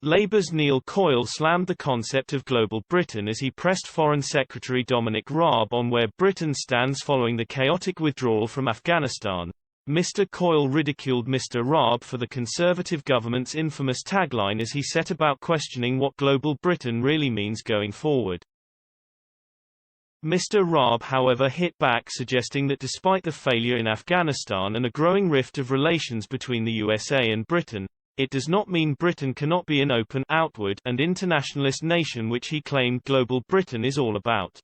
Labour's Neil Coyle slammed the concept of Global Britain as he pressed Foreign Secretary Dominic Raab on where Britain stands following the chaotic withdrawal from Afghanistan. Mr. Coyle ridiculed Mr. Raab for the Conservative government's infamous tagline as he set about questioning what Global Britain really means going forward. Mr. Raab however hit back, suggesting that despite the failure in Afghanistan and a growing rift of relations between the USA and Britain, it does not mean Britain cannot be an open, outward, and internationalist nation, which he claimed Global Britain is all about.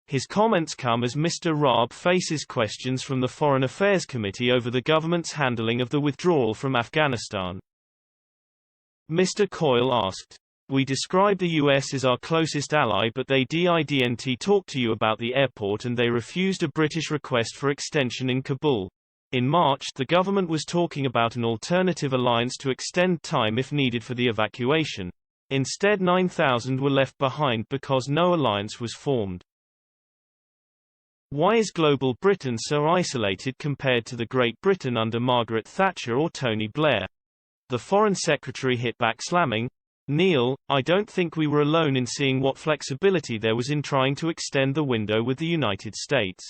His comments come as Mr. Raab faces questions from the Foreign Affairs Committee over the government's handling of the withdrawal from Afghanistan. Mr. Coyle asked, "We describe the US as our closest ally, but they didn't talk to you about the airport and they refused a British request for extension in Kabul. In March, the government was talking about an alternative alliance to extend time if needed for the evacuation. Instead, 9,000 were left behind because no alliance was formed. Why is Global Britain so isolated compared to the Great Britain under Margaret Thatcher or Tony Blair?" The Foreign Secretary hit back, slamming, "Neil, I don't think we were alone in seeing what flexibility there was in trying to extend the window with the United States.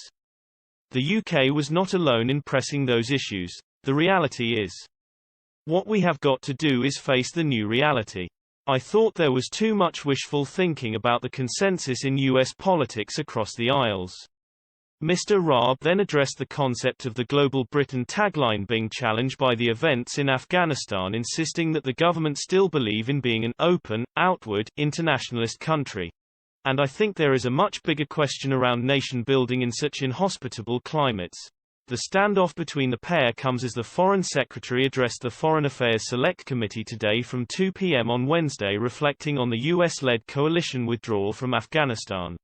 The UK was not alone in pressing those issues. The reality is, what we have got to do is face the new reality. I thought there was too much wishful thinking about the consensus in US politics across the aisles." Mr. Raab then addressed the concept of the Global Britain tagline being challenged by the events in Afghanistan, insisting that the government still believe in being an open, outward, internationalist country. "And I think there is a much bigger question around nation building in such inhospitable climates." The standoff between the pair comes as the Foreign Secretary addressed the Foreign Affairs Select Committee today from 2 p.m. on Wednesday, reflecting on the US-led coalition withdrawal from Afghanistan.